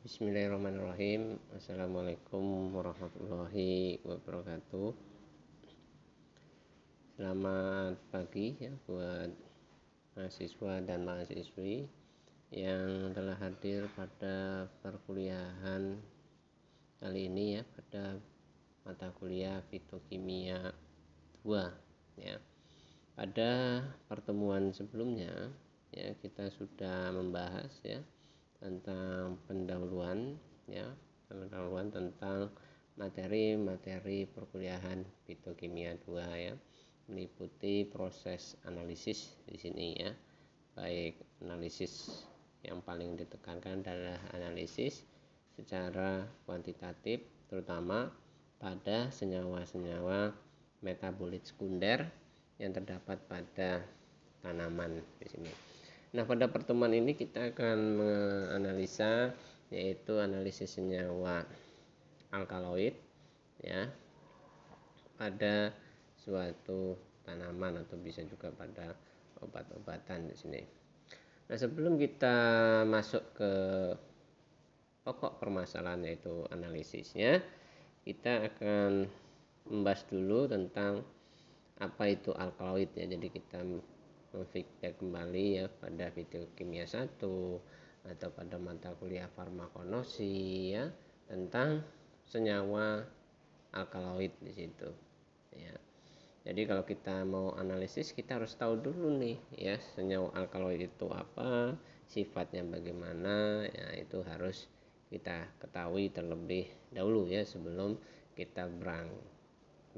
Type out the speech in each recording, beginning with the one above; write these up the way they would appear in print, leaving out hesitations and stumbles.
Bismillahirrahmanirrahim. Assalamualaikum warahmatullahi wabarakatuh. Selamat pagi ya buat mahasiswa dan mahasiswi yang telah hadir pada perkuliahan kali ini ya, pada mata kuliah Fitokimia 2 ya. Pada pertemuan sebelumnya ya, kita sudah membahas ya tentang pendahuluan tentang materi perkuliahan Fitokimia 2 ya, meliputi proses analisis di sini ya. Baik analisis yang paling ditekankan adalah analisis secara kuantitatif, terutama pada senyawa-senyawa metabolit sekunder yang terdapat pada tanaman di sini. Nah, pada pertemuan ini kita akan menganalisa yaitu analisis senyawa alkaloid ya pada suatu tanaman atau bisa juga pada obat-obatan di sini. Nah, sebelum kita masuk ke pokok permasalahan yaitu analisisnya, kita akan membahas dulu tentang apa itu alkaloid ya. Jadi kita memfeedback kembali ya pada Fitokimia 1 atau pada mata kuliah farmakonosi ya tentang senyawa alkaloid di situ ya. Jadi kalau kita mau analisis, kita harus tahu dulu nih ya senyawa alkaloid itu apa, sifatnya bagaimana ya, itu harus kita ketahui terlebih dahulu ya sebelum kita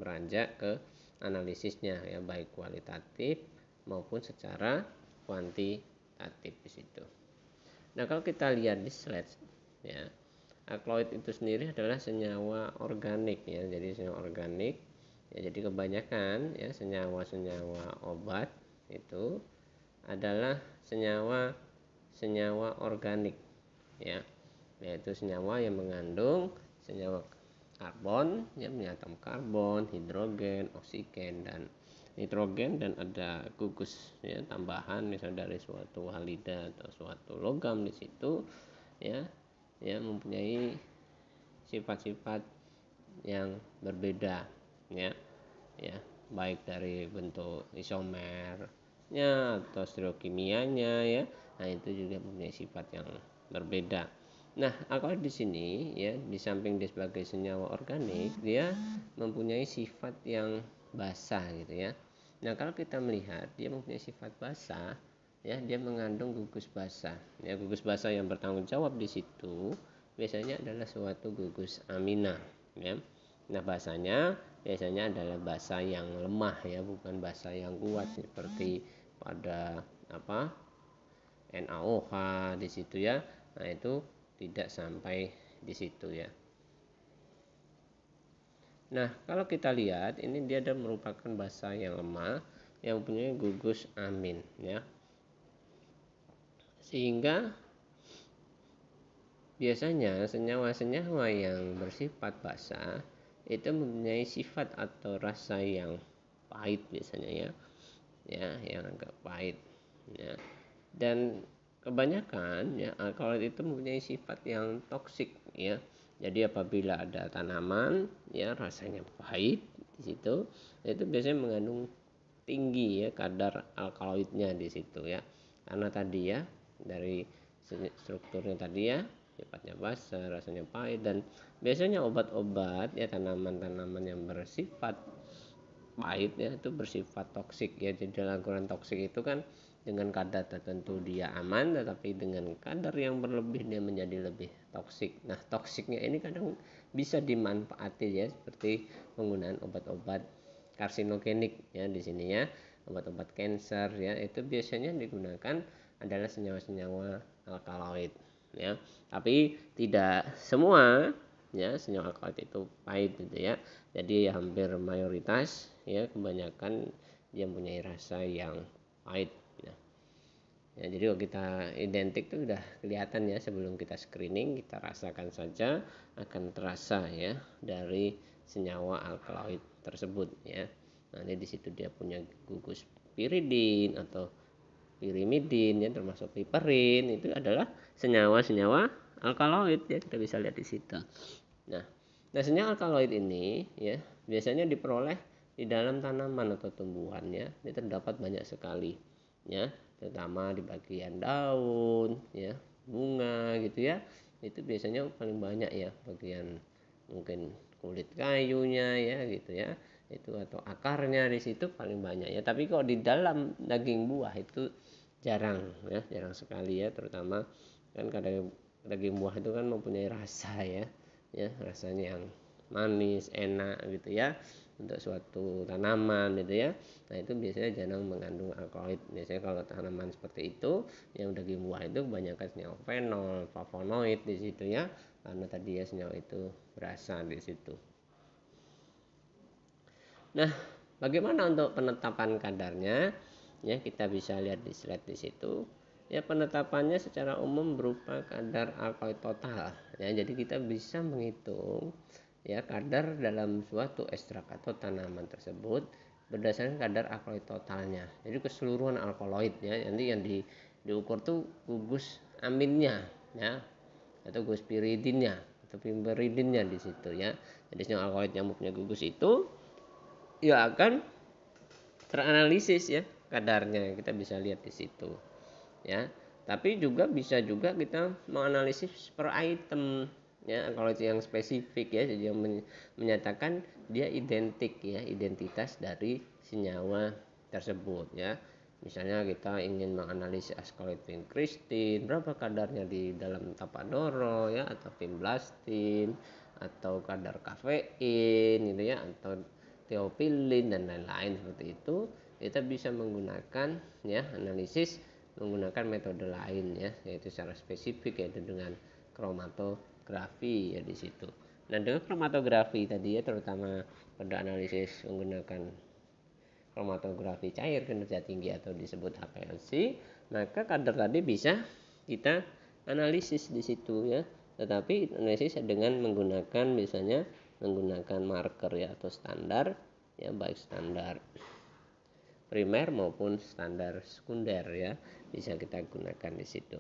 beranjak ke analisisnya ya, baik kualitatif maupun secara kuantitatif di situ. Nah, kalau kita lihat di slide ya, alkaloid itu sendiri adalah senyawa organik ya. Jadi senyawa organik ya, jadi kebanyakan ya senyawa-senyawa obat itu adalah senyawa organik ya, yaitu senyawa yang mengandung senyawa karbon ya, atom karbon, hidrogen, oksigen dan nitrogen, dan ada gugus ya tambahan misalnya dari suatu halida atau suatu logam di situ ya, mempunyai sifat-sifat yang berbeda ya, baik dari bentuk isomernya atau stereokimianya ya. Nah, itu juga mempunyai sifat yang berbeda. Nah, alkaloid di sini ya, di samping dia sebagai senyawa organik, dia mempunyai sifat yang basah gitu ya. Nah, kalau kita melihat dia mempunyai sifat basah ya, dia mengandung gugus basah ya. Gugus basah yang bertanggung jawab di situ biasanya adalah suatu gugus amina ya. Nah, basahnya biasanya adalah basa yang lemah ya, bukan basa yang kuat seperti pada NaOH di situ ya. Nah, itu tidak sampai di situ ya. Nah, kalau kita lihat ini dia adalah merupakan basa yang lemah yang mempunyai gugus amin ya. Sehingga biasanya senyawa-senyawa yang bersifat basa itu mempunyai sifat atau rasa yang pahit biasanya ya, yang agak pahit ya. Dan kebanyakan ya alkaloid itu mempunyai sifat yang toksik ya. Jadi apabila ada tanaman ya rasanya pahit di situ, itu biasanya mengandung tinggi ya kadar alkaloidnya di situ ya. Karena tadi ya dari strukturnya tadi ya, sifatnya basah, rasanya pahit, dan biasanya obat-obat ya, tanaman-tanaman yang bersifat pahit ya itu bersifat toksik ya. Jadi dalam ukuran toksik itu kan dengan kadar tertentu dia aman, tetapi dengan kadar yang berlebih dia menjadi lebih toksik. Nah, toksiknya ini kadang bisa dimanfaati ya, seperti penggunaan obat-obat karsinogenik ya di sini ya, obat-obat kanker ya, itu biasanya digunakan adalah senyawa-senyawa alkaloid ya. Tapi tidak semua ya senyawa alkaloid itu pahit gitu ya. Jadi hampir mayoritas ya, kebanyakan dia mempunyai rasa yang pahit ya. Jadi kalau kita identik itu udah kelihatan ya, sebelum kita screening kita rasakan saja akan terasa ya dari senyawa alkaloid tersebut ya. Nanti di situ dia punya gugus piridin atau pirimidin ya, termasuk piperin, itu adalah senyawa-senyawa alkaloid ya, kita bisa lihat di situ. Nah, senyawa alkaloid ini ya biasanya diperoleh di dalam tanaman atau tumbuhan ya. Ini terdapat banyak sekali ya, terutama di bagian daun ya, bunga gitu ya. Itu biasanya paling banyak ya, bagian mungkin kulit kayunya ya gitu ya. Itu atau akarnya di situ paling banyak ya. Tapi kalau di dalam daging buah itu jarang ya, jarang sekali ya, terutama kan kadang daging buah itu kan mempunyai rasa ya, rasanya yang manis enak gitu ya untuk suatu tanaman gitu ya. Nah itu biasanya jarang mengandung alkaloid. Biasanya kalau tanaman seperti itu yang daging buah itu kebanyakan senyawa fenol, flavonoid di situ ya, karena tadi ya senyawa itu berasal di situ. Nah, bagaimana untuk penetapan kadarnya? Ya, kita bisa lihat di slide di situ. Ya, penetapannya secara umum berupa kadar alkaloid total. Ya, jadi kita bisa menghitung ya kadar dalam suatu ekstrak atau tanaman tersebut berdasarkan kadar alkaloid totalnya. Jadi keseluruhan alkaloid ya, nanti yang diukur tuh gugus aminnya ya, atau gugus piridinnya atau piperidinnya di situ ya. Jadi senyawa alkaloid yang mempunyai gugus itu ya akan teranalisis ya kadarnya, kita bisa lihat di situ ya. Tapi juga bisa juga kita menganalisis per item ya, kalau yang spesifik ya, jadi yang menyatakan dia identik ya, identitas dari senyawa tersebut ya. Misalnya kita ingin menganalisis alkaloid vincristin, berapa kadarnya di dalam tapadoro ya, atau vinblastin, atau kadar kafein gitu ya, atau teopilin dan lain-lain seperti itu. Kita bisa menggunakan ya analisis menggunakan metode lain ya, yaitu secara spesifik, yaitu dengan kromatografi ya di situ. Nah dengan kromatografi tadi ya, terutama pada analisis menggunakan kromatografi cair kinerja tinggi atau disebut HPLC, maka kadar tadi bisa kita analisis di situ ya. Tetapi analisis dengan menggunakan misalnya menggunakan marker ya atau standar ya, baik standar primer maupun standar sekunder ya, bisa kita gunakan di situ.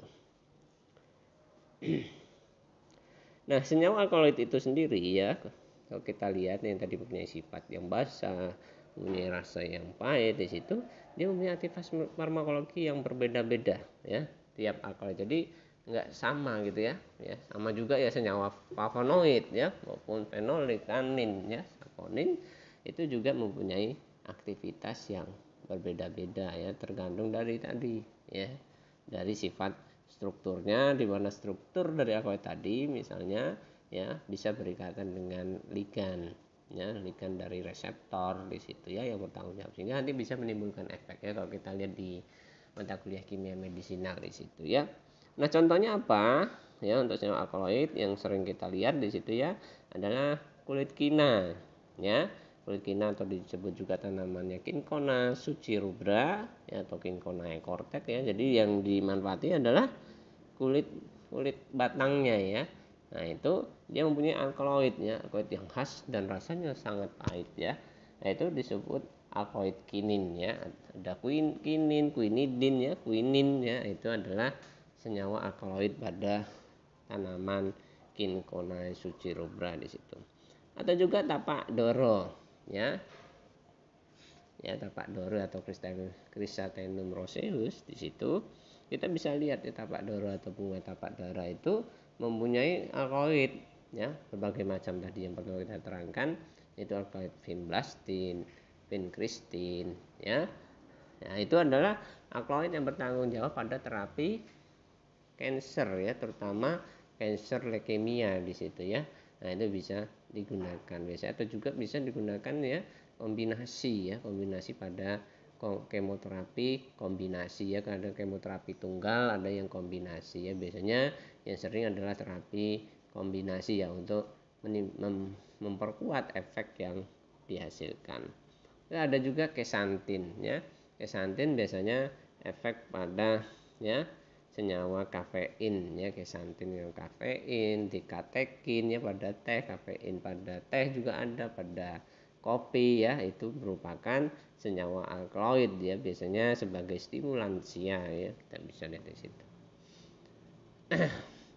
Nah, senyawa alkaloid itu sendiri ya, kalau kita lihat yang tadi mempunyai sifat yang basah, mempunyai rasa yang pahit di situ, dia mempunyai aktivitas farmakologi yang berbeda-beda ya, tiap alkaloid. Jadi nggak sama gitu ya, sama juga ya senyawa flavonoid ya maupun fenolikanin ya, saponin itu juga mempunyai aktivitas yang berbeda-beda ya, tergantung dari tadi ya, dari sifat strukturnya, di mana struktur dari alkaloid tadi misalnya ya bisa berikatan dengan ligan ya, ligan dari reseptor di situ ya yang bertanggung jawab, sehingga nanti bisa menimbulkan efek ya kalau kita lihat di mata kuliah kimia medisinal di situ ya. Nah contohnya apa ya untuk senyawa alkaloid yang sering kita lihat di situ ya adalah kulit kina ya, kulit kina atau disebut juga tanamannya Kinkona sucirubra ya, atau Kinkona ecortex ya. Jadi yang dimanfaati adalah kulit batangnya ya. Nah itu dia mempunyai alkaloid ya, alkaloid yang khas dan rasanya sangat pahit ya. Nah itu disebut alkaloid kinin ya. Ada kinin, quinidin ya, quinin ya, itu adalah senyawa alkaloid pada tanaman Kinkona sucirubra di situ. Atau juga tapak doro ya, tapak doro atau Chrysanthemum roseus di situ kita bisa lihat ya, tapak doro atau bunga tapak dara itu mempunyai alkaloid ya, berbagai macam tadi yang perlu kita terangkan, itu alkaloid vinblastin, vincristin ya. Nah, itu adalah alkaloid yang bertanggung jawab pada terapi kanker ya, terutama kanker leukemia di situ ya. Nah, itu bisa digunakan biasa, atau juga bisa digunakan ya kombinasi pada kemoterapi kombinasi ya, ada kemoterapi tunggal, ada yang kombinasi ya. Biasanya yang sering adalah terapi kombinasi ya, untuk memperkuat efek yang dihasilkan. Ya, ada juga kesantin ya. Kesantin biasanya efek pada ya senyawa kafein ya, kesantin yang kafein, dikatekin ya pada teh, kafein pada teh juga ada, pada kopi ya, itu merupakan senyawa alkaloid ya, biasanya sebagai stimulansia ya, kita bisa lihat di situ.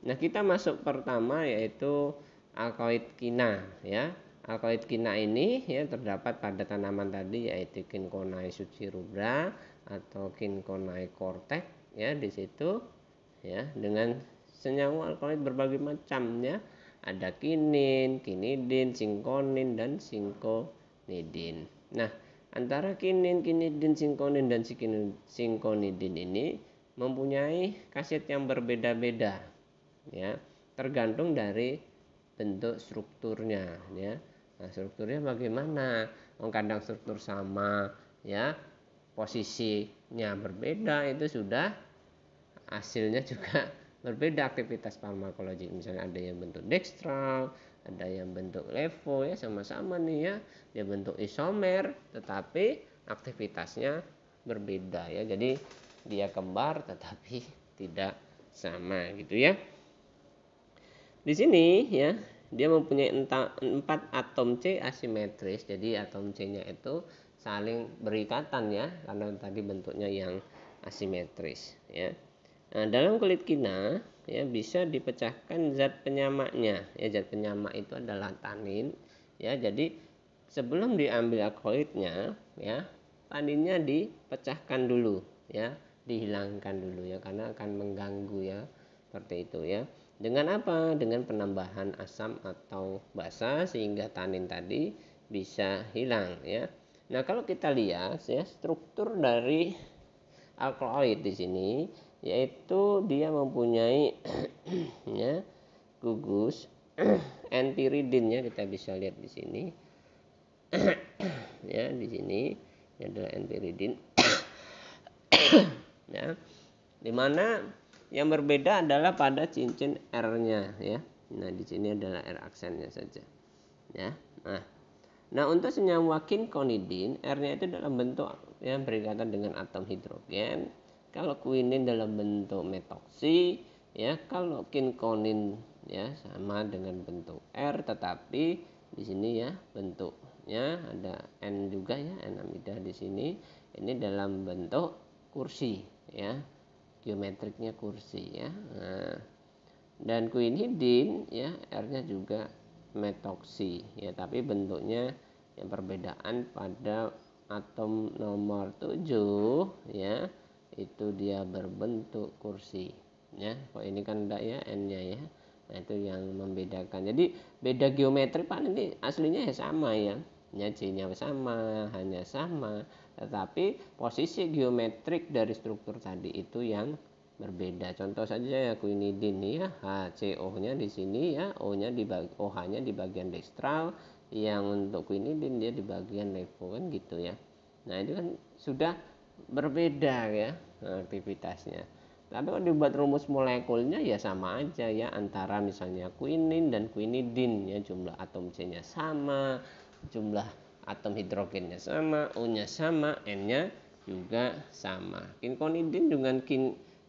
Nah, kita masuk pertama yaitu alkaloid kina ya. Alkaloid kina ini ya terdapat pada tanaman tadi yaitu Cinchona succirubra atau Cinchona cortex ya di situ ya dengan senyawa alkaloid berbagai macam ya. Ada kinin, kinidin, sinkonin dan sinkonidin. Nah, antara kinin, kinidin, sinkonin dan sinkonidin ini mempunyai khasiat yang berbeda-beda ya, tergantung dari bentuk strukturnya ya. Nah, strukturnya bagaimana? Kadang struktur sama ya, posisinya berbeda, itu sudah hasilnya juga berbeda aktivitas farmakologi. Misalnya ada yang bentuk dextral, ada yang bentuk levo ya, sama-sama nih ya, dia bentuk isomer tetapi aktivitasnya berbeda ya. Jadi dia kembar tetapi tidak sama gitu ya. Di sini ya, dia mempunyai 4 atom C asimetris. Jadi atom C-nya itu saling berikatan ya, karena tadi bentuknya yang asimetris ya. Nah, dalam kulit kina ya bisa dipecahkan zat penyamaknya. Ya, zat penyamak itu adalah tanin ya. Jadi sebelum diambil alkaloidnya ya, taninnya dipecahkan dulu ya, dihilangkan dulu ya, karena akan mengganggu ya, seperti itu ya. Dengan apa? Dengan penambahan asam atau basa sehingga tanin tadi bisa hilang ya. Nah, kalau kita lihat ya struktur dari alkaloid di sini yaitu dia mempunyai ya gugus antiridin ya, kita bisa lihat di sini ya, di sini ini adalah antiridin ya, dimana yang berbeda adalah pada cincin R-nya ya. Nah, di sini adalah R aksennya saja ya. Nah, untuk senyawa kinkonidin R-nya itu dalam bentuk yang berikatan dengan atom hidrogen. Kalau quinin dalam bentuk metoksi ya. Kalau kinkonin ya sama dengan bentuk R, tetapi di sini ya bentuknya ada N juga ya, N amida di sini. Ini dalam bentuk kursi ya, geometriknya kursi ya. Nah, dan quinidin ya R-nya juga metoksi ya, tapi bentuknya yang perbedaan pada atom nomor 7 ya, itu dia berbentuk kursi ya. Kok ini kan enggak ya N-nya ya. Nah, itu yang membedakan. Jadi beda geometri Pak, ini aslinya ya sama ya. Ya, C-nya sama, hanya sama, tetapi posisi geometrik dari struktur tadi itu yang berbeda. Contoh saja ya quinidin ya, HCO-nya di sini ya, O-nya OH-nya di bagian dextral, yang untuk quinidin dia di bagian levo kan gitu ya. Nah, itu kan sudah berbeda ya aktivitasnya. Tapi kalau dibuat rumus molekulnya ya sama aja ya, antara misalnya quinin dan quinidin ya, jumlah atom C-nya sama, jumlah atom hidrogennya sama, O-nya sama, N-nya juga sama. Kinkonidin dengan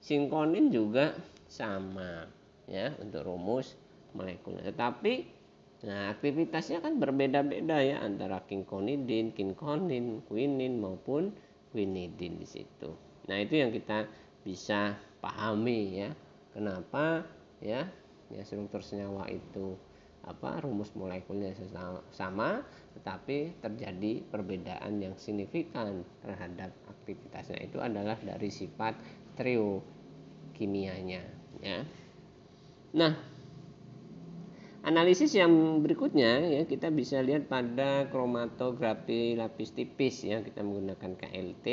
sinkonin juga sama ya untuk rumus molekulnya. Tetapi nah, aktivitasnya kan berbeda-beda ya antara kinkonidin, kinkonin, quinin maupun quinidin di situ. Nah, itu yang kita bisa pahami ya. Kenapa ya struktur senyawa itu rumus molekulnya sama, tetapi terjadi perbedaan yang signifikan terhadap aktivitasnya, itu adalah dari sifat trio kimianya ya. Nah, analisis yang berikutnya ya, kita bisa lihat pada kromatografi lapis tipis ya, kita menggunakan KLT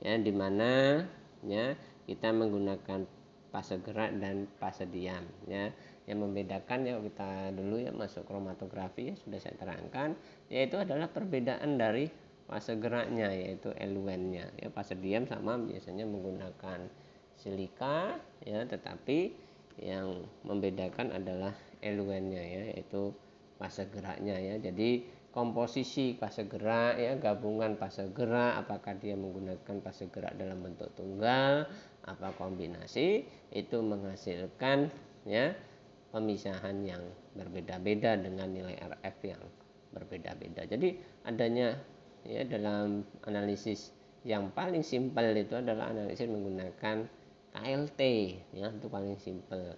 ya, di mana ya kita menggunakan fase gerak dan fase diam ya. Yang membedakan ya, kita dulu ya masuk kromatografi ya, sudah saya terangkan, yaitu adalah perbedaan dari fase geraknya yaitu eluennya ya. Fase diam sama biasanya menggunakan silika ya, tetapi yang membedakan adalah eluennya ya, yaitu fase geraknya ya. Jadi komposisi fase gerak ya, gabungan fase gerak, apakah dia menggunakan fase gerak dalam bentuk tunggal apa kombinasi, itu menghasilkan ya pemisahan yang berbeda-beda dengan nilai RF yang berbeda-beda. Jadi adanya ya dalam analisis yang paling simpel itu adalah analisis menggunakan KLT ya, untuk paling simpel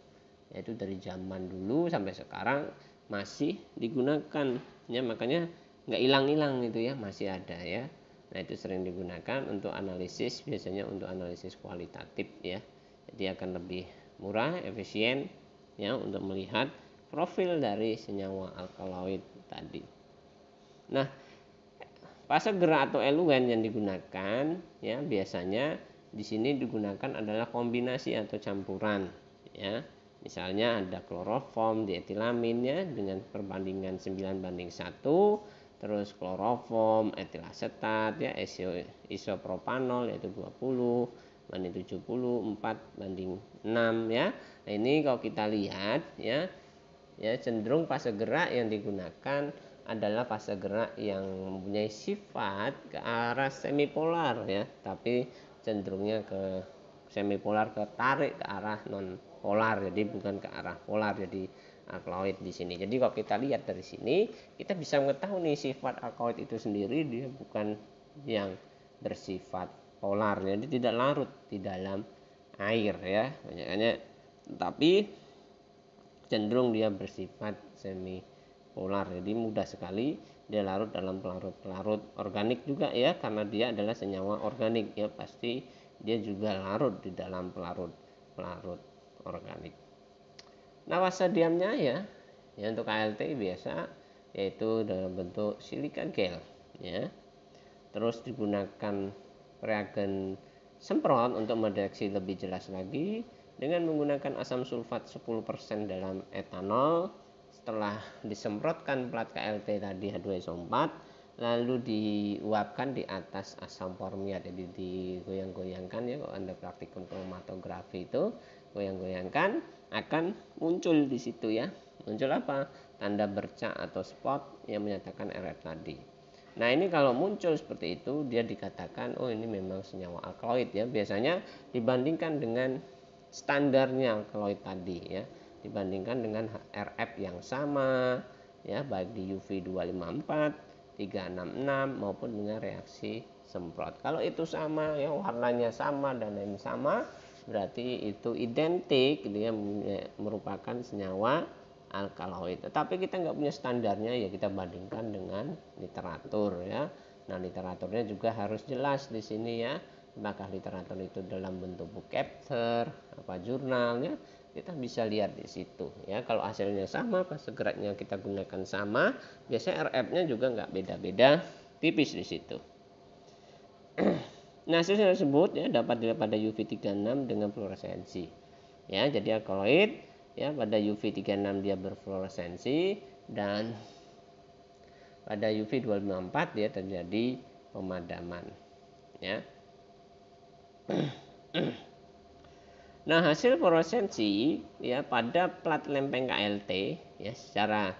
yaitu dari zaman dulu sampai sekarang masih digunakan ya, makanya nggak hilang-hilang itu ya, masih ada ya. Nah itu sering digunakan untuk analisis, biasanya untuk analisis kualitatif ya, jadi akan lebih murah, efisien ya untuk melihat profil dari senyawa alkaloid tadi. Nah fase gerak atau eluen yang digunakan ya biasanya di sini digunakan adalah kombinasi atau campuran ya. Misalnya ada kloroform dietilamin ya dengan perbandingan 9:1, terus kloroform etilasetat ya isopropanol yaitu 20:70, 4:6 ya. Nah ini kalau kita lihat ya cenderung fase gerak yang digunakan adalah fase gerak yang mempunyai sifat ke arah semipolar ya, tapi cenderungnya ke semipolar, ketarik ke arah non polar, jadi bukan ke arah polar, jadi alkaloid di sini. Jadi kalau kita lihat dari sini kita bisa mengetahui nih sifat alkaloid itu sendiri dia bukan yang bersifat polar, jadi tidak larut di dalam air ya, makanya tapi cenderung dia bersifat semi polar, jadi mudah sekali dia larut dalam pelarut-pelarut organik juga ya, karena dia adalah senyawa organik ya, pasti dia juga larut di dalam pelarut-pelarut organik. Nah fase diamnya ya untuk ALT biasa yaitu dalam bentuk silika gel ya, terus digunakan reagen semprot untuk mendeteksi lebih jelas lagi dengan menggunakan asam sulfat 10% dalam etanol. Setelah disemprotkan plat KLT tadi H2SO4 lalu diuapkan di atas asam formiat, jadi digoyang-goyangkan ya, kalau Anda praktikum kromatografi itu goyang-goyangkan akan muncul di situ ya, muncul apa? Tanda bercak atau spot yang menyatakan RF tadi. Nah ini kalau muncul seperti itu dia dikatakan oh ini memang senyawa alkaloid ya, biasanya dibandingkan dengan standarnya alkaloid tadi ya, dibandingkan dengan RF yang sama ya, baik di UV 254, 366 maupun dengan reaksi semprot. Kalau itu sama ya, warnanya sama dan lain sama, berarti itu identik, dia merupakan senyawa alkaloid. Tetapi kita nggak punya standarnya ya, kita bandingkan dengan literatur ya. Nah literaturnya juga harus jelas di sini ya, apakah literatur itu dalam bentuk book chapter, apa jurnalnya, kita bisa lihat di situ ya. Kalau hasilnya sama, fase geraknya kita gunakan sama, biasanya RF-nya juga nggak beda-beda, tipis di situ. Nah hasil tersebut ya dapat dilihat pada UV 36 dengan fluoresensi ya, jadi alkaloid ya pada UV 36 dia berfluoresensi, dan pada UV 254 dia terjadi pemadaman ya. Nah hasil fluoresensi ya pada plat lempeng KLT ya secara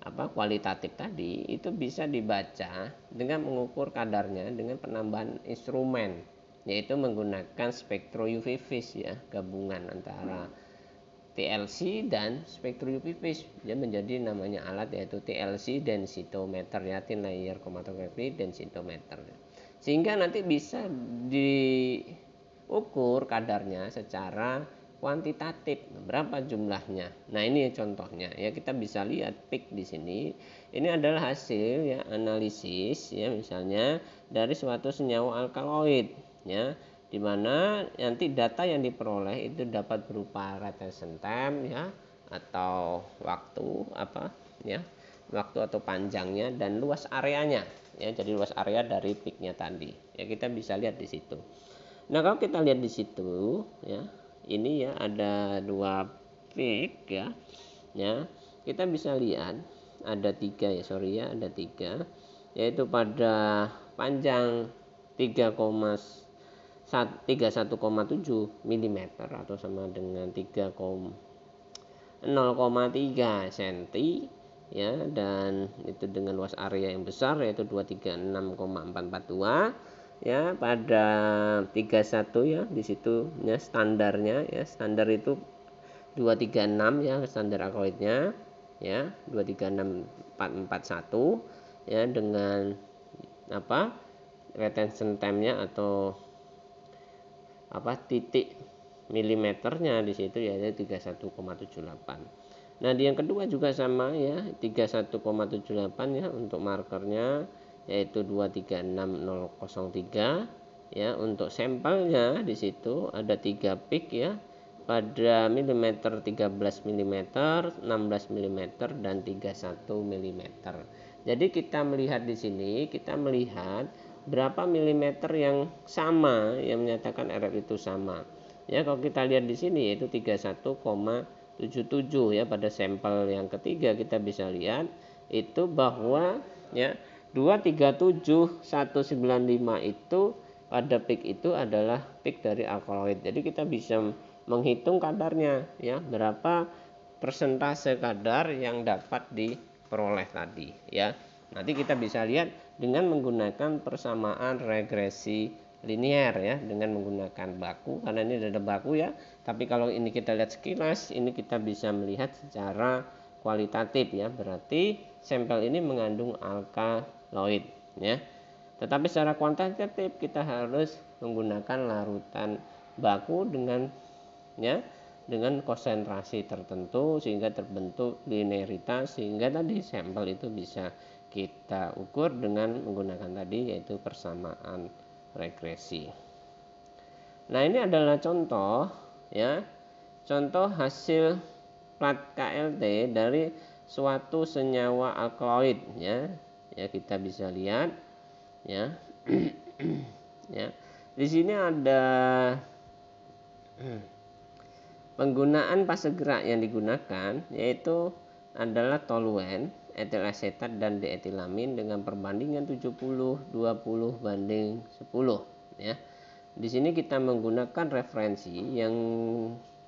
kualitatif tadi itu bisa dibaca dengan mengukur kadarnya dengan penambahan instrumen, yaitu menggunakan spektro UV phase ya, gabungan antara TLC dan spektro UV phase, dia menjadi namanya alat yaitu TLC densitometer ya, thin layer chromatography densitometer, sehingga nanti bisa diukur kadarnya secara kuantitatif berapa jumlahnya. Nah ini contohnya ya, kita bisa lihat peak di sini. Ini adalah hasil ya analisis ya, misalnya dari suatu senyawa alkaloid ya, di mana nanti data yang diperoleh itu dapat berupa retention time ya, atau waktu waktu atau panjangnya dan luas areanya ya, jadi luas area dari peaknya tadi ya, kita bisa lihat di situ. Nah kalau kita lihat di situ ya, ini ya ada dua peak ya, kita bisa lihat ada tiga ya, ada tiga, yaitu pada panjang 31,7 mm atau sama dengan 0,3 cm ya, dan itu dengan luas area yang besar yaitu 236,442 ya. Pada 31 ya di situ ya standarnya ya, standar itu 236 ya, standar alkaloidnya ya 236441 ya, dengan retention time-nya atau titik milimeternya di situ yaitu 31,78. Nah, di yang kedua juga sama ya, 31,78 ya untuk markernya yaitu 236003 ya. Untuk sampelnya di situ ada 3 peak ya, pada milimeter 13 mm, 16 mm dan 31 mm. Jadi kita melihat di sini, kita melihat berapa milimeter yang sama, yang menyatakan RF itu sama. Ya, kalau kita lihat di sini yaitu 31,77 ya. Pada sampel yang ketiga kita bisa lihat itu bahwa ya 237195 itu pada peak itu adalah peak dari alkaloid. Jadi kita bisa menghitung kadarnya ya, berapa persentase kadar yang dapat diperoleh tadi ya. Nanti kita bisa lihat dengan menggunakan persamaan regresi linear ya, dengan menggunakan baku, karena ini ada baku ya. Tapi kalau ini kita lihat sekilas, ini kita bisa melihat secara kualitatif ya, berarti sampel ini mengandung alkaloid ya. Tetapi secara kuantitatif kita harus menggunakan larutan baku dengan ya, dengan konsentrasi tertentu sehingga terbentuk linearitas, sehingga tadi sampel itu bisa kita ukur dengan menggunakan tadi yaitu persamaan regresi. Nah, ini adalah contoh ya, contoh hasil plat KLT dari suatu senyawa alkaloid ya. Ya, kita bisa lihat ya. Ya. Di sini ada penggunaan fase gerak yang digunakan yaitu adalah toluen, etil asetat dan dietilamin dengan perbandingan 70 20 banding 10 ya. Di sini kita menggunakan referensi yang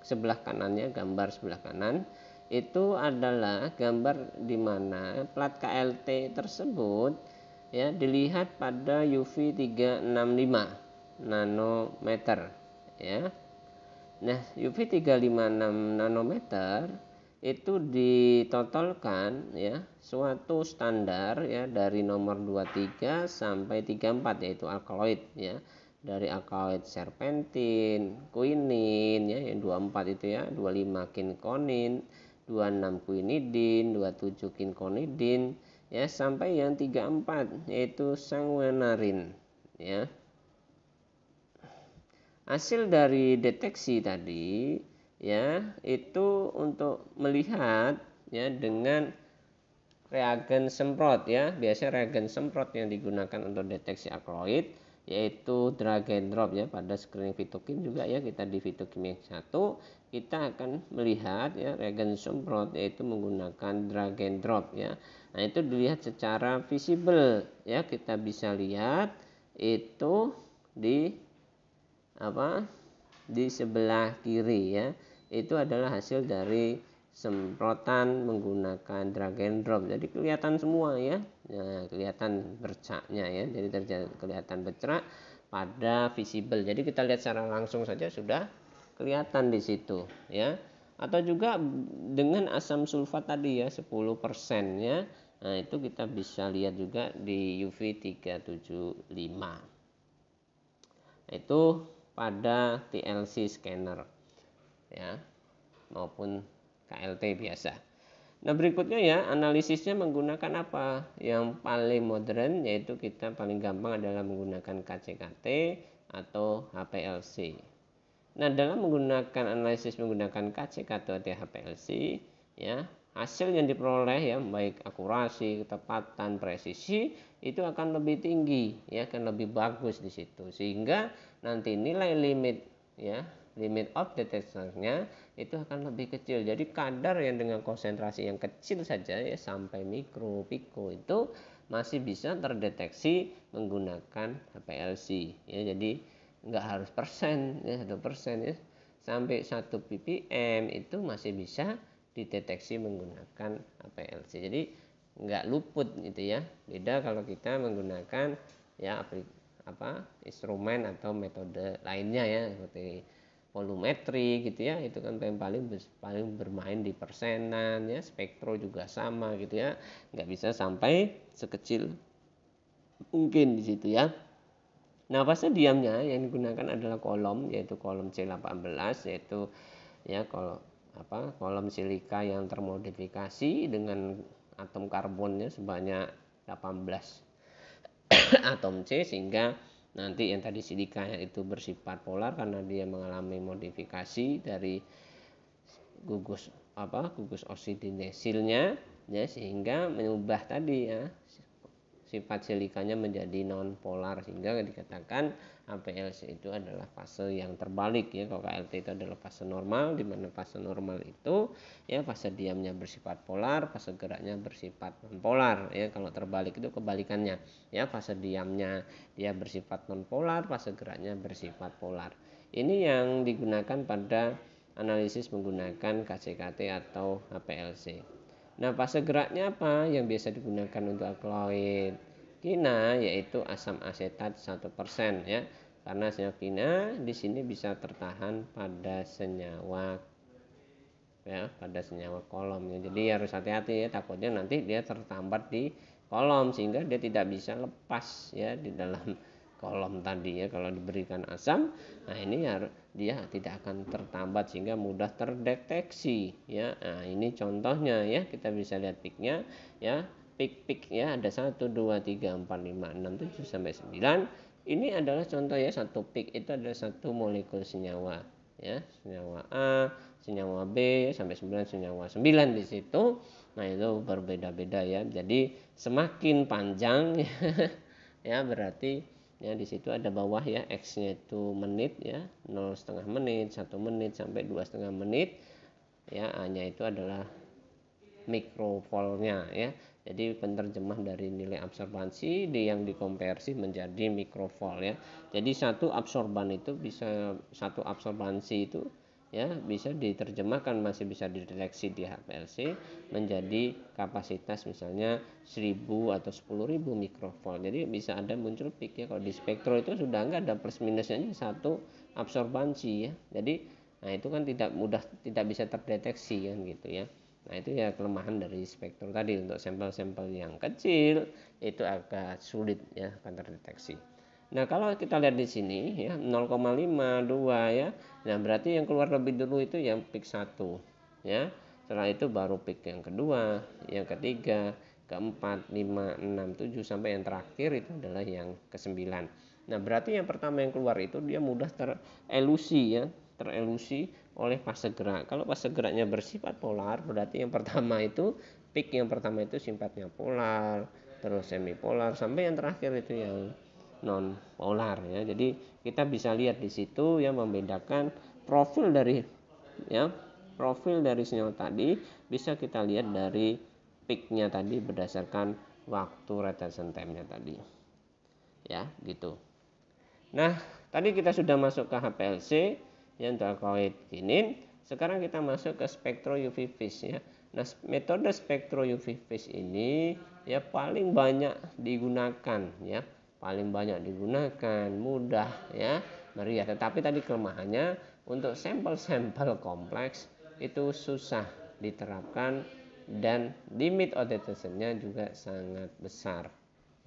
sebelah kanannya, gambar sebelah kanan itu adalah gambar di mana plat KLT tersebut ya dilihat pada UV 365 nanometer ya. Nah, UV 356 nanometer itu ditotolkan ya suatu standar ya dari nomor 23 sampai 34 yaitu alkaloid ya. Dari alkaloid serpentin, quinin ya, yang 24 itu ya, 25 kinkonin, 26 quinidin, 27 kinkonidin ya, sampai yang 34 yaitu sanguinarin ya. Hasil dari deteksi tadi ya itu untuk melihat ya dengan reagen semprot ya. Biasanya reagen semprot yang digunakan untuk deteksi alkaloid yaitu drag and drop ya. Pada screening fitokim juga ya, kita di fitokimia 1 kita akan melihat ya reagen semprot yaitu menggunakan drag and drop ya. Nah, itu dilihat secara visible ya, kita bisa lihat itu di sebelah kiri ya. Itu adalah hasil dari semprotan menggunakan drag and drop. Jadi kelihatan semua ya. Nah, kelihatan bercaknya ya. Jadi kelihatan bercak pada visible. Jadi kita lihat secara langsung saja sudah kelihatan di situ ya. Atau juga dengan asam sulfat tadi ya 10% ya. Nah, itu kita bisa lihat juga di UV 375. Itu pada TLC scanner ya, maupun KLT biasa. Nah, berikutnya ya analisisnya menggunakan apa? Yang paling modern yaitu kita paling gampang adalah menggunakan KCKT atau HPLC. Nah, dalam menggunakan analisis menggunakan KCKT atau HPLC ya, hasil yang diperoleh ya baik akurasi, ketepatan, presisi itu akan lebih tinggi ya, akan lebih bagus di situ, sehingga nanti nilai limit ya, limit of detection-nya itu akan lebih kecil. Jadi kadar yang dengan konsentrasi yang kecil saja ya sampai mikro piko itu masih bisa terdeteksi menggunakan HPLC ya. Jadi nggak harus persen ya, 1% ya, sampai 1 ppm itu masih bisa dideteksi menggunakan HPLC. Jadi nggak luput gitu ya. Beda kalau kita menggunakan ya instrumen atau metode lainnya ya, seperti volumetri gitu ya, itu kan paling bermain di persenan ya. Spektro juga sama gitu ya, nggak bisa sampai sekecil mungkin di situ ya. Nah, fase diamnya yang digunakan adalah kolom, yaitu kolom C18, yaitu ya kolom silika yang termodifikasi dengan atom karbonnya sebanyak 18 atom C, sehingga nanti yang tadi silika itu bersifat polar karena dia mengalami modifikasi dari gugus oksidasilnya ya, sehingga mengubah tadi ya sifat silikanya menjadi non polar, sehingga dikatakan HPLC itu adalah fase yang terbalik ya. Kalau KLT itu adalah fase normal, di mana fase normal itu ya fase diamnya bersifat polar, fase geraknya bersifat non polar ya. Kalau terbalik itu kebalikannya ya, fase diamnya dia bersifat non polar, fase geraknya bersifat polar. Ini yang digunakan pada analisis menggunakan KCKT atau HPLC. Nah, fase geraknya apa yang biasa digunakan untuk alkaloid kina, yaitu asam asetat 1% ya. Karena senyawa kina di sini bisa tertahan pada senyawa kolom ya. Jadi harus hati-hati ya, takutnya nanti dia tertambat di kolom sehingga dia tidak bisa lepas ya di dalam kolom tadi ya. Kalau diberikan asam, nah ini dia tidak akan tertambat sehingga mudah terdeteksi ya. Nah, ini contohnya ya, kita bisa lihat peaknya ya. Peak ya ada 1 2 3 4 5 6 7 sampai 9. Ini adalah contoh ya, satu peak itu adalah satu molekul senyawa ya, senyawa A, senyawa B sampai 9 senyawa 9 di situ. Nah, itu berbeda-beda ya. Jadi semakin panjang ya berarti ya di situ ada bawah ya, X-nya itu menit ya, 0,5 menit, 1 menit sampai 2,5 menit ya. A-nya itu adalah mikrovoltnya ya. Jadi penerjemah dari nilai absorbansi yang dikonversi menjadi mikrovol ya. Jadi satu absorbansi itu ya bisa diterjemahkan, masih bisa dideteksi di HPLC menjadi kapasitas misalnya 1000 atau 10.000 mikrovolt. Jadi bisa ada muncul peak ya. Kalau di spektro itu sudah enggak ada plus minusnya, satu absorbansi ya. Jadi nah itu kan tidak bisa terdeteksi kan gitu ya. Nah, itu ya kelemahan dari spektrum tadi. Untuk sampel-sampel yang kecil itu agak sulit ya akan terdeteksi. Nah, kalau kita lihat di sini ya 0,5 2 ya. Nah, berarti yang keluar lebih dulu itu yang peak 1 ya. Setelah itu baru peak yang kedua, yang ketiga, keempat, 5 6 7 sampai yang terakhir itu adalah yang ke-9. Nah, berarti yang pertama yang keluar itu dia mudah terelusi ya, terelusi oleh fase gerak. Kalau fase geraknya bersifat polar, berarti yang pertama itu peak yang pertama itu sifatnya polar, terus semipolar sampai yang terakhir itu yang non polar ya. Jadi kita bisa lihat di situ yang membedakan profil dari senyawa tadi bisa kita lihat dari peaknya tadi berdasarkan waktu retention time-nya tadi. Ya, gitu. Nah, tadi kita sudah masuk ke HPLC yang alkaloid kinin. Sekarang kita masuk ke spektro UV phase ya. Nah, metode spektro UV phase ini ya paling banyak digunakan ya. Paling banyak digunakan, mudah ya, meriah. Tetapi tadi kelemahannya untuk sampel-sampel kompleks itu susah diterapkan dan limit of detection-nya juga sangat besar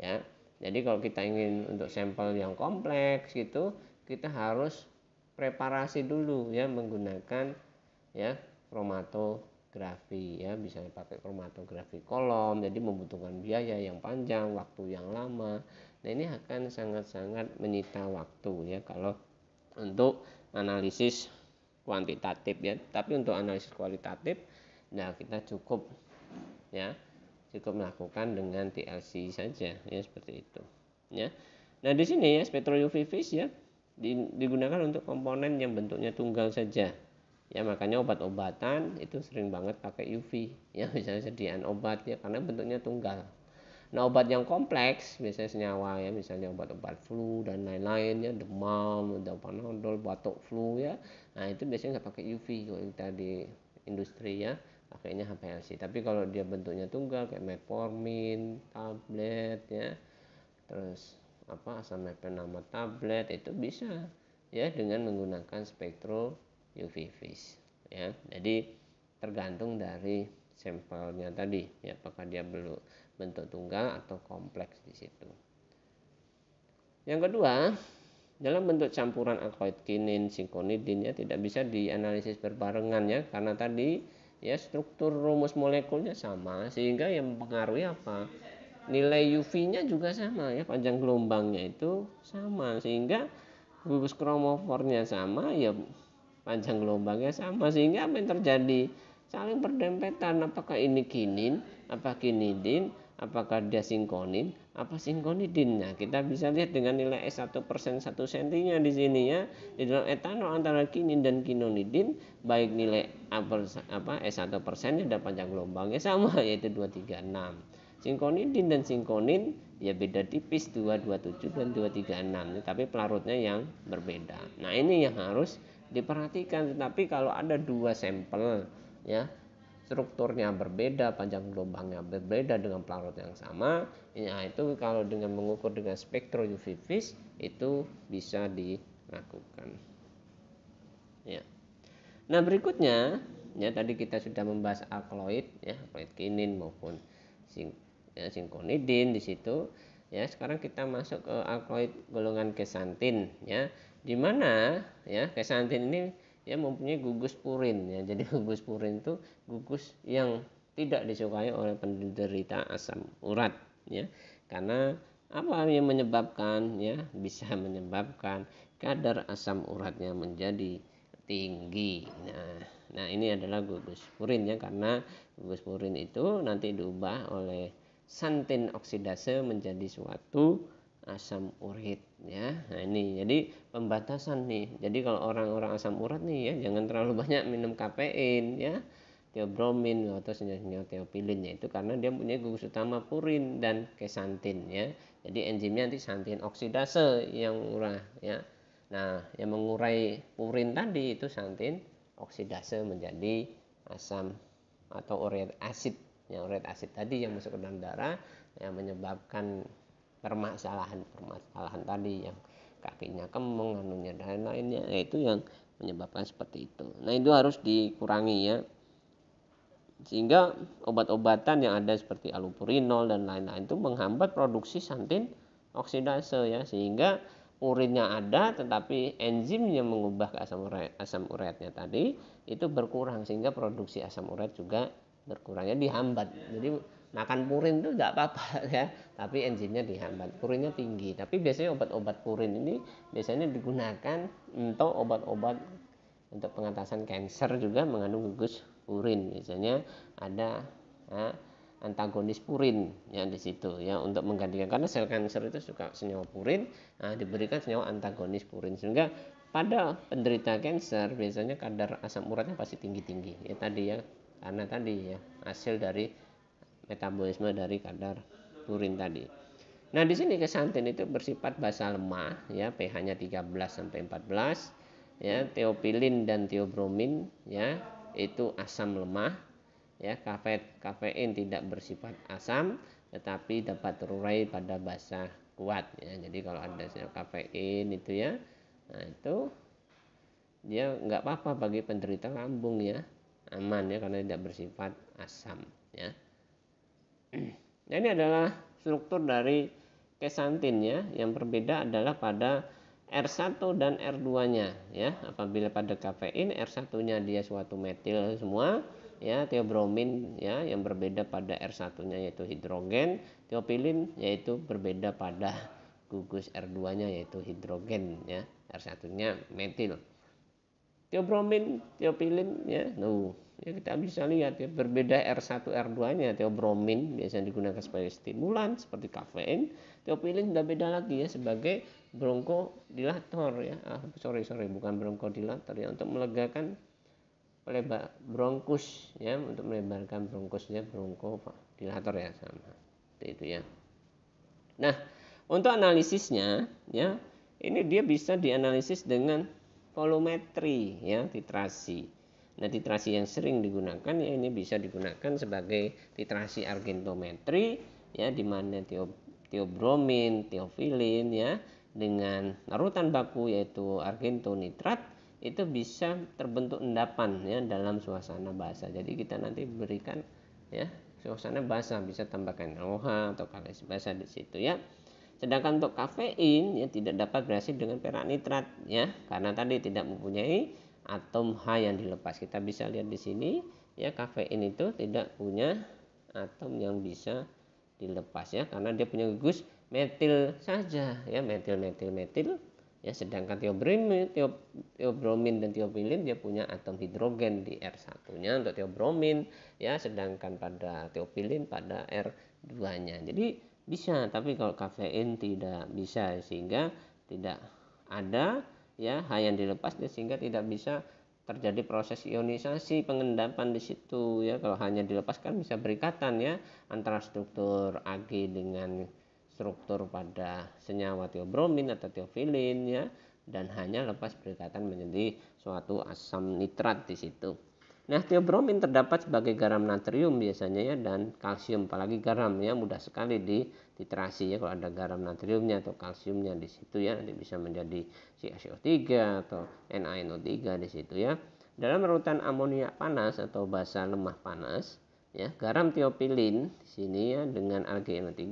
ya. Jadi kalau kita ingin untuk sampel yang kompleks gitu, kita harus preparasi dulu ya menggunakan ya kromatografi ya, bisa pakai kromatografi kolom. Jadi membutuhkan biaya yang panjang, waktu yang lama. Nah, ini akan sangat-sangat menyita waktu ya kalau untuk analisis kuantitatif ya. Tapi untuk analisis kualitatif, nah kita cukup melakukan dengan TLC saja ya, seperti itu ya. Nah, di sini ya spektro UV phase ya digunakan untuk komponen yang bentuknya tunggal saja ya. Makanya obat-obatan itu sering banget pakai UV ya, misalnya sediaan obat ya karena bentuknya tunggal. Nah, obat yang kompleks biasanya senyawa ya, misalnya obat-obat flu dan lain-lain ya, demam, ada panadol, batuk flu ya. Nah, itu biasanya nggak pakai UV kalau kita di industri ya, pakainya HPLC. Tapi kalau dia bentuknya tunggal kayak metformin tablet ya, terus asam mefenama tablet, itu bisa ya dengan menggunakan spektro UV phase ya. Jadi tergantung dari sampelnya tadi ya, apakah dia bentuk tunggal atau kompleks di situ. Yang kedua, dalam bentuk campuran alkaloid kinin, sinkonidin ya tidak bisa dianalisis berbarengan ya, karena tadi ya struktur rumus molekulnya sama, sehingga yang mempengaruhi apa? Nilai UV-nya juga sama ya, panjang gelombangnya itu sama, sehingga gugus kromofornya sama ya, panjang gelombangnya sama, sehingga apa yang terjadi? Saling berdempetan. Apakah ini kinin, apa kinidin, apakah dia sinkonin, apa sinkonidin. Nah, kita bisa lihat dengan nilai S1% 1 cm-nya di sini ya. Di dalam etanol antara kinin dan kinonidin, baik nilai S1%-nya dan panjang gelombangnya sama, yaitu 236. Sinkonidin dan sinkonin ya beda tipis, 227 dan 236, tapi pelarutnya yang berbeda. Nah, ini yang harus diperhatikan. Tetapi kalau ada dua sampel ya, strukturnya berbeda, panjang gelombangnya berbeda dengan pelarut yang sama, ya itu kalau dengan mengukur dengan spektro UV vis itu bisa dilakukan. Ya. Nah, berikutnya ya, tadi kita sudah membahas alkaloid ya, alkaloid kinin maupun sinkonidin di situ. Ya, sekarang kita masuk ke alkaloid golongan kesantin ya. Di mana ya kesantin ini ya mempunyai gugus purin ya. Jadi gugus purin itu gugus yang tidak disukai oleh penderita asam urat ya. Karena apa yang menyebabkan ya? Bisa menyebabkan kadar asam uratnya menjadi tinggi. Nah, ini adalah gugus purin ya, karena gugus purin itu nanti diubah oleh santin oksidase menjadi suatu asam urat ya. Nah, ini jadi pembatasan nih. Jadi kalau orang-orang asam urat nih ya, jangan terlalu banyak minum kafein ya, teobromin atau senyawa teopilin, yaitu karena dia punya gugus utama purin dan kesantin ya. Jadi enzimnya nanti santin oksidase yang murah ya. Nah, yang mengurai purin tadi itu santin oksidase menjadi asam atau ureat asid. Ya, ureat asid tadi yang masuk ke dalam darah yang menyebabkan permasalahan tadi, yang kakinya kemeng, anunya dan lainnya, yaitu yang menyebabkan seperti itu. Nah, itu harus dikurangi ya. Sehingga obat-obatan yang ada seperti allopurinol dan lain-lain itu menghambat produksi santin oksidase ya, sehingga urinnya ada tetapi enzim yang mengubah ke asam ureatnya tadi itu berkurang, sehingga produksi asam ureat juga berkurangnya dihambat. Jadi makan purin itu tidak apa-apa ya, tapi enzimnya dihambat, purinnya tinggi. Tapi biasanya obat-obat purin ini biasanya digunakan untuk obat-obat untuk pengatasan kanker juga mengandung gugus purin. Biasanya ada antagonis purin ya di situ ya, untuk menggantikan, karena sel kanker itu suka senyawa purin, diberikan senyawa antagonis purin, sehingga pada penderita kanker biasanya kadar asam uratnya pasti tinggi-tinggi ya tadi ya, karena tadi ya hasil dari metabolisme dari kadar purin tadi. Nah, di sini kesantin itu bersifat basa lemah ya, pH-nya 13 sampai 14 ya. Teopilin dan teobromin ya itu asam lemah ya. Kafein tidak bersifat asam tetapi dapat terurai pada basa kuat ya. Jadi kalau ada kafein itu ya, nah itu dia nggak apa-apa bagi penderita lambung ya, aman ya, karena tidak bersifat asam ya. Nah, ini adalah struktur dari kesantin ya. Yang berbeda adalah pada R1 dan R2-nya ya. Apabila pada kafein R1-nya dia suatu metil semua ya, teobromin ya, yang berbeda pada R1-nya yaitu hidrogen, teopilin yaitu berbeda pada gugus R2-nya yaitu hidrogen ya, R1-nya metil. Teobromin, teopilin ya, ya kita bisa lihat ya, berbeda R1 R2-nya. Teobromin biasanya digunakan sebagai stimulan seperti kafein. Teopilin sudah beda lagi ya, sebagai bronkodilator ya. Bukan bronkodilator ya, untuk melegakan bronkus ya, untuk melebarkan bronkusnya, bronkodilator ya, sama seperti itu ya. Nah, untuk analisisnya ya, ini dia bisa dianalisis dengan volumetri ya, titrasi. Nah, titrasi yang sering digunakan ya, ini bisa digunakan sebagai titrasi argentometri ya, di mana teobromin, teofilin ya, dengan larutan baku yaitu argentonitrat itu bisa terbentuk endapan ya dalam suasana basah. Jadi kita nanti berikan ya suasana basah, bisa tambahkan NaOH atau kalis basah di situ ya. Sedangkan untuk kafein ya tidak dapat bereaksi dengan perak nitrat ya, karena tadi tidak mempunyai atom H yang dilepas. Kita bisa lihat di sini ya, kafein itu tidak punya atom yang bisa dilepas ya, karena dia punya gugus metil saja ya, metil ya, sedangkan teobromin dan teopilin dia punya atom hidrogen di R1-nya untuk teobromin ya, sedangkan pada teopilin pada R2-nya. Jadi bisa, tapi kalau kafein tidak bisa, sehingga tidak ada ya H yang dilepas, sehingga tidak bisa terjadi proses ionisasi pengendapan di situ ya. Kalau hanya dilepaskan bisa berikatan ya antara struktur Ag dengan struktur pada senyawa teobromin atau teofilin ya, dan hanya lepas berikatan menjadi suatu asam nitrat di situ. Nah, teobromin terdapat sebagai garam natrium biasanya ya, dan kalsium, apalagi garam ya mudah sekali dititrasi ya kalau ada garam natriumnya atau kalsiumnya di situ ya, nanti bisa menjadi CaCO3 atau NaNO3 di situ ya. Dalam larutan amonia panas atau basa lemah panas ya, garam teopilin di sini ya dengan AlGNO3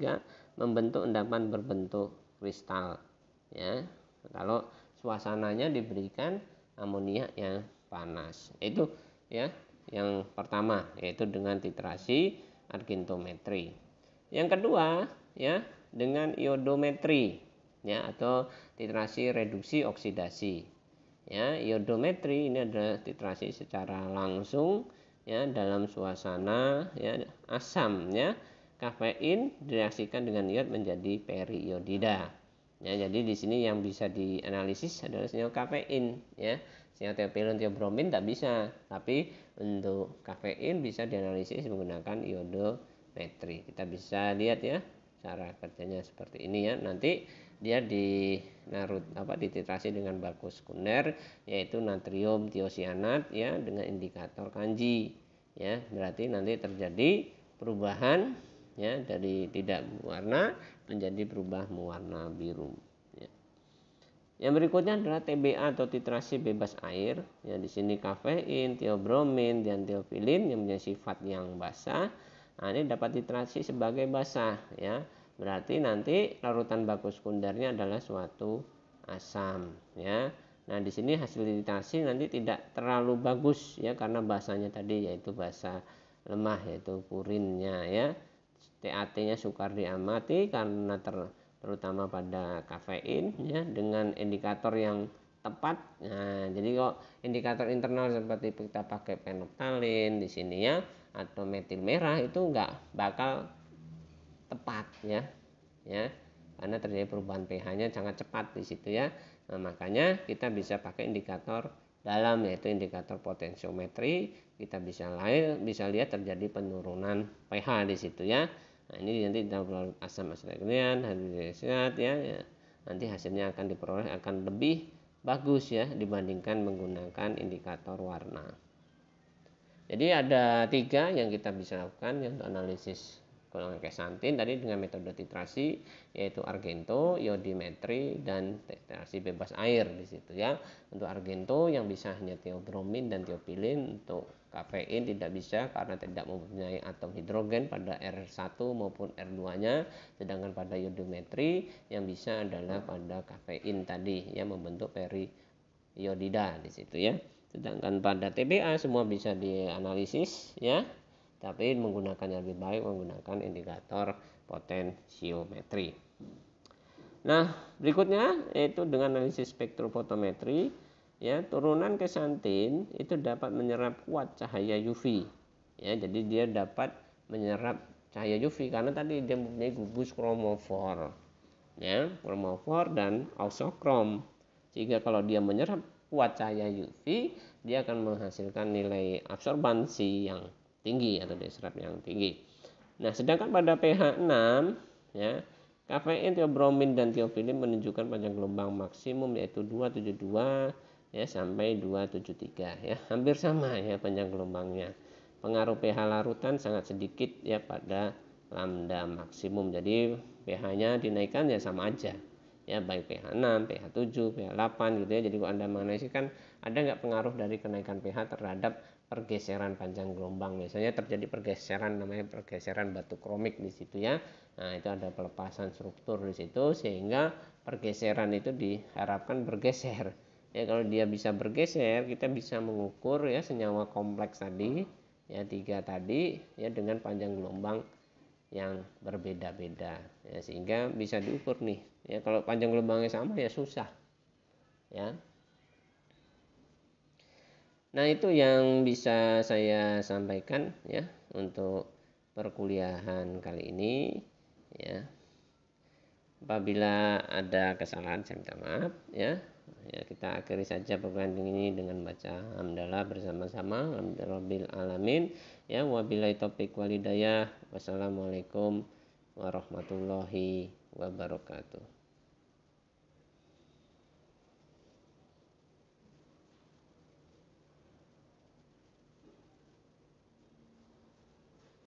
membentuk endapan berbentuk kristal ya, kalau suasananya diberikan amonia yang panas. Itu ya yang pertama, yaitu dengan titrasi argentometri. Yang kedua ya dengan iodometri ya, atau titrasi reduksi oksidasi ya. Iodometri ini adalah titrasi secara langsung ya dalam suasana ya asam ya. Kafein direaksikan dengan iod menjadi periiodida ya. Jadi di sini yang bisa dianalisis adalah senyawa kafein ya. Senyawa teopilin, teobromin tidak bisa, tapi untuk kafein bisa dianalisis menggunakan iodometri. Kita bisa lihat ya cara kerjanya seperti ini ya. Nanti dia dititrasi dengan baku sekunder, yaitu natrium tiosianat ya dengan indikator kanji ya. Berarti nanti terjadi perubahan ya dari tidak berwarna menjadi berubah mewarna biru ya. Yang berikutnya adalah TBA atau titrasi bebas air ya. Di sini kafein, teobromin dan teofilin yang punya sifat yang basah, nah ini dapat titrasi sebagai basah ya. Berarti nanti larutan baku sekundernya adalah suatu asam ya. Nah di sini hasil titrasi nanti tidak terlalu bagus ya, karena basanya tadi yaitu basa lemah, yaitu purinnya ya. TAT-nya sukar diamati karena terutama pada kafein ya, dengan indikator yang tepat. Nah, jadi kok indikator internal seperti kita pakai penoptalin di sini ya atau metil merah itu enggak bakal tepat ya. Ya. Karena terjadi perubahan pH-nya sangat cepat di situ ya. Nah, makanya kita bisa pakai indikator dalam, yaitu indikator potensiometri. Kita bisa lihat terjadi penurunan pH di situ ya. Nah, ini nanti dalam asam asetilenian, hidrogenat ya. Nanti hasilnya akan diperoleh akan lebih bagus ya dibandingkan menggunakan indikator warna. Jadi ada 3 yang kita bisa lakukan ya untuk analisis golongan kesantin tadi dengan metode titrasi, yaitu argento, iodimetri, dan titrasi bebas air di situ ya. Untuk argento yang bisa hanya teobromin dan teopilin, untuk kafein tidak bisa karena tidak mempunyai atom hidrogen pada R1 maupun R2-nya, sedangkan pada iodometri yang bisa adalah pada kafein tadi yang membentuk periiodida di situ ya. Sedangkan pada TBA semua bisa dianalisis ya, tapi menggunakan yang lebih baik menggunakan indikator potensiometri. Nah, berikutnya yaitu dengan analisis spektrofotometri ya. Turunan kesantin itu dapat menyerap kuat cahaya UV ya. Jadi dia dapat menyerap cahaya UV karena tadi dia mempunyai gugus kromofor ya, kromofor dan auxokrom, sehingga kalau dia menyerap kuat cahaya UV dia akan menghasilkan nilai absorbansi yang tinggi atau daya serap yang tinggi. Nah, sedangkan pada pH 6 ya, kafein, teobromin dan teofilin menunjukkan panjang gelombang maksimum yaitu 272 ya sampai 273 ya. Hampir sama ya panjang gelombangnya. Pengaruh pH larutan sangat sedikit ya pada lambda maksimum. Jadi pH-nya dinaikkan ya sama aja. Ya, baik pH 6, pH 7, pH 8 gitu ya. Jadi kalau Anda menganalisis kan ada nggak pengaruh dari kenaikan pH terhadap pergeseran panjang gelombang. Biasanya terjadi pergeseran, namanya pergeseran batu kromik di situ ya. Nah, itu ada pelepasan struktur di situ sehingga pergeseran itu diharapkan bergeser. Ya, kalau dia bisa bergeser, kita bisa mengukur ya senyawa kompleks tadi, ya 3 tadi ya dengan panjang gelombang yang berbeda-beda. Ya, sehingga bisa diukur nih. Ya, kalau panjang gelombangnya sama ya susah. Ya. Nah, itu yang bisa saya sampaikan ya untuk perkuliahan kali ini ya. Apabila ada kesalahan saya minta maaf ya. Ya, kita akhiri saja perkuliahan ini dengan baca hamdalah bersama-sama. Alhamdulillahirabbil alamin. Ya, wabillahi taufik walhidayah. Wassalamualaikum warahmatullahi wabarakatuh.